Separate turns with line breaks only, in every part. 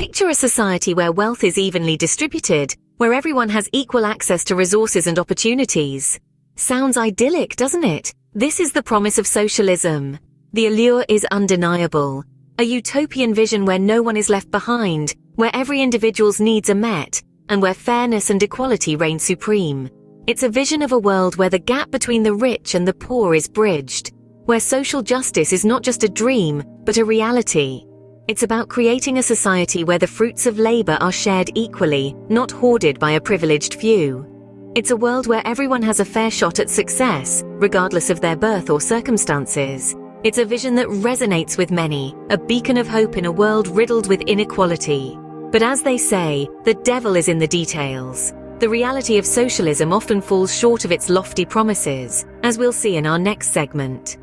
Picture a society where wealth is evenly distributed, where everyone has equal access to resources and opportunities. Sounds idyllic, doesn't it? This is the promise of socialism. The allure is undeniable. A utopian vision where no one is left behind, where every individual's needs are met, and where fairness and equality reign supreme. It's a vision of a world where the gap between the rich and the poor is bridged, where social justice is not just a dream, but a reality. It's about creating a society where the fruits of labor are shared equally, not hoarded by a privileged few. It's a world where everyone has a fair shot at success, regardless of their birth or circumstances. It's a vision that resonates with many, a beacon of hope in a world riddled with inequality. But as they say, the devil is in the details. The reality of socialism often falls short of its lofty promises, as we'll see in our next segment.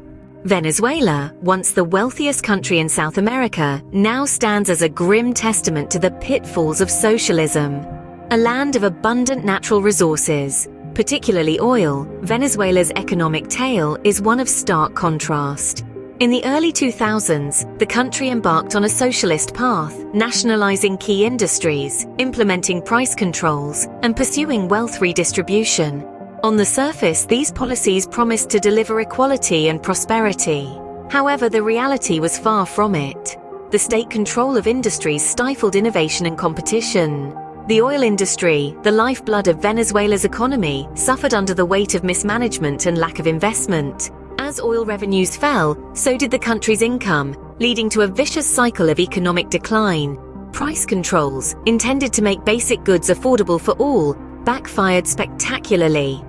Venezuela, once the wealthiest country in South America, now stands as a grim testament to the pitfalls of socialism. A land of abundant natural resources, particularly oil, Venezuela's economic tale is one of stark contrast. In the early 2000s, the country embarked on a socialist path, nationalizing key industries, implementing price controls, and pursuing wealth redistribution. On the surface, these policies promised to deliver equality and prosperity. However, the reality was far from it. The state control of industries stifled innovation and competition. The oil industry, the lifeblood of Venezuela's economy, suffered under the weight of mismanagement and lack of investment. As oil revenues fell, so did the country's income, leading to a vicious cycle of economic decline. Price controls, intended to make basic goods affordable for all, backfired spectacularly.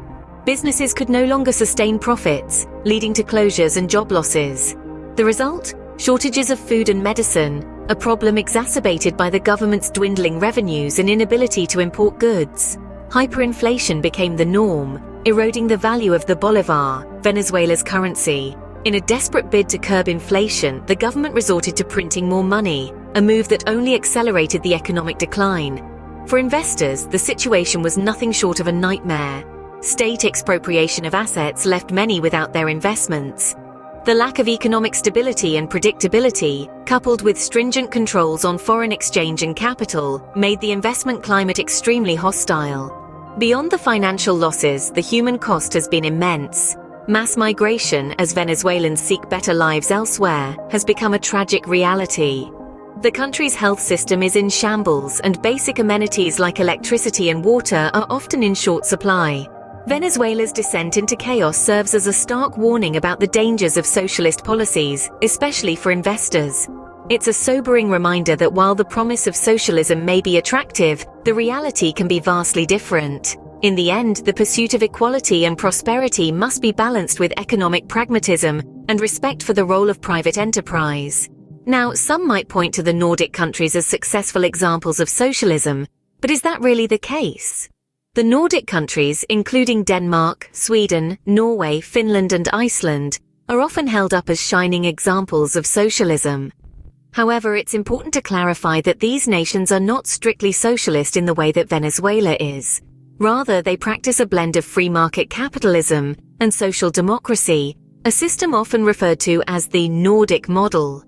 Businesses could no longer sustain profits, leading to closures and job losses. The result? Shortages of food and medicine, a problem exacerbated by the government's dwindling revenues and inability to import goods. Hyperinflation became the norm, eroding the value of the bolivar, Venezuela's currency. In a desperate bid to curb inflation, the government resorted to printing more money, a move that only accelerated the economic decline. For investors, the situation was nothing short of a nightmare. State expropriation of assets left many without their investments. The lack of economic stability and predictability, coupled with stringent controls on foreign exchange and capital, made the investment climate extremely hostile. Beyond the financial losses, the human cost has been immense. Mass migration, as Venezuelans seek better lives elsewhere, has become a tragic reality. The country's health system is in shambles, and basic amenities like electricity and water are often in short supply. Venezuela's descent into chaos serves as a stark warning about the dangers of socialist policies, especially for investors. It's a sobering reminder that while the promise of socialism may be attractive, the reality can be vastly different. In the end, the pursuit of equality and prosperity must be balanced with economic pragmatism and respect for the role of private enterprise. Now, some might point to the Nordic countries as successful examples of socialism, but is that really the case? The Nordic countries, including Denmark, Sweden, Norway, Finland, and Iceland, are often held up as shining examples of socialism. However, it's important to clarify that these nations are not strictly socialist in the way that Venezuela is. Rather, they practice a blend of free market capitalism and social democracy, a system often referred to as the Nordic Model.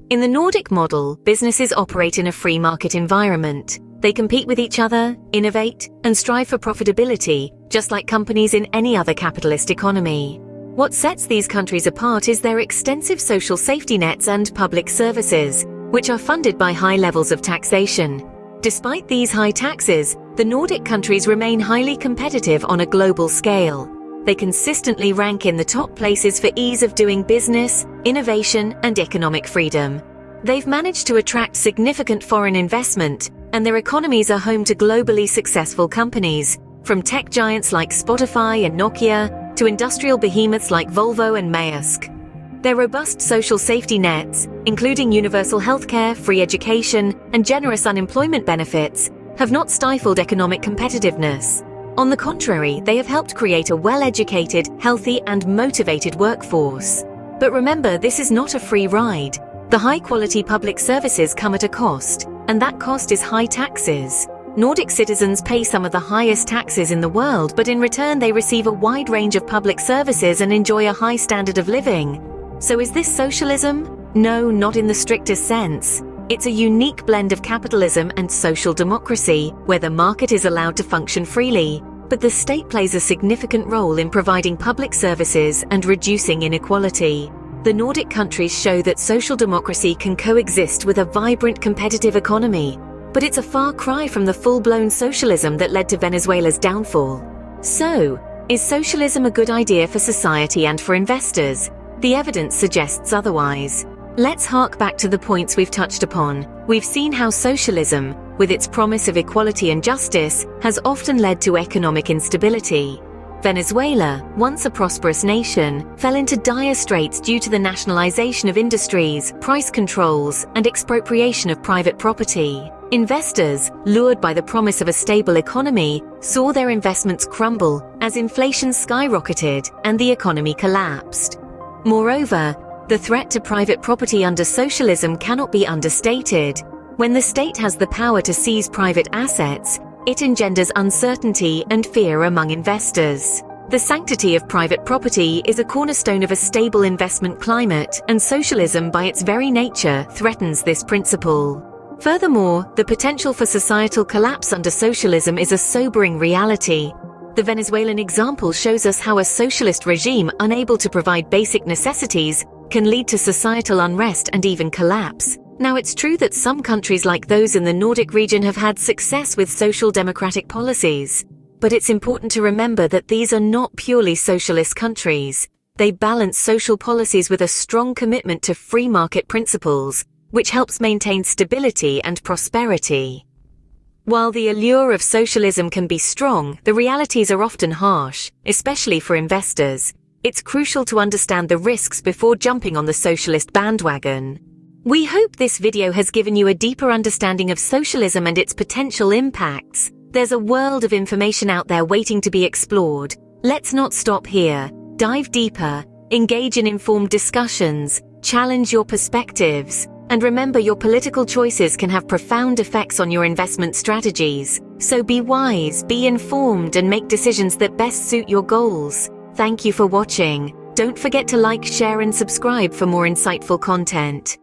In the Nordic Model, businesses operate in a free market environment. They compete with each other, innovate, and strive for profitability, just like companies in any other capitalist economy. What sets these countries apart is their extensive social safety nets and public services, which are funded by high levels of taxation. Despite these high taxes, the Nordic countries remain highly competitive on a global scale. They consistently rank in the top places for ease of doing business, innovation, and economic freedom. They've managed to attract significant foreign investment, and their economies are home to globally successful companies, from tech giants like Spotify and Nokia to industrial behemoths like Volvo and Maersk. Their robust social safety nets, including universal healthcare, free education, and generous unemployment benefits, have not stifled economic competitiveness. On the contrary, they have helped create a well-educated, healthy, and motivated workforce. But remember, this is not a free ride. The high-quality public services come at a cost, and that cost is high taxes. Nordic citizens pay some of the highest taxes in the world, but in return they receive a wide range of public services and enjoy a high standard of living. So is this socialism? No, not in the strictest sense. It's a unique blend of capitalism and social democracy, where the market is allowed to function freely, but the state plays a significant role in providing public services and reducing inequality. The Nordic countries show that social democracy can coexist with a vibrant competitive economy, but it's a far cry from the full-blown socialism that led to Venezuela's downfall. So, is socialism a good idea for society and for investors? The evidence suggests otherwise. Let's hark back to the points we've touched upon. We've seen how socialism, with its promise of equality and justice, has often led to economic instability. Venezuela, once a prosperous nation, fell into dire straits due to the nationalization of industries, price controls, and expropriation of private property. Investors, lured by the promise of a stable economy, saw their investments crumble as inflation skyrocketed and the economy collapsed. Moreover, the threat to private property under socialism cannot be understated. When the state has the power to seize private assets, it engenders uncertainty and fear among investors. The sanctity of private property is a cornerstone of a stable investment climate, and socialism by its very nature threatens this principle. Furthermore, the potential for societal collapse under socialism is a sobering reality. The Venezuelan example shows us how a socialist regime unable to provide basic necessities can lead to societal unrest and even collapse. Now, it's true that some countries like those in the Nordic region have had success with social democratic policies, but it's important to remember that these are not purely socialist countries. They balance social policies with a strong commitment to free market principles, which helps maintain stability and prosperity. While the allure of socialism can be strong, the realities are often harsh, especially for investors. It's crucial to understand the risks before jumping on the socialist bandwagon. We hope this video has given you a deeper understanding of socialism and its potential impacts. There's a world of information out there waiting to be explored. Let's not stop here. Dive deeper, engage in informed discussions, challenge your perspectives, and remember, your political choices can have profound effects on your investment strategies. So be wise, be informed, and make decisions that best suit your goals. Thank you for watching. Don't forget to like, share, and subscribe for more insightful content.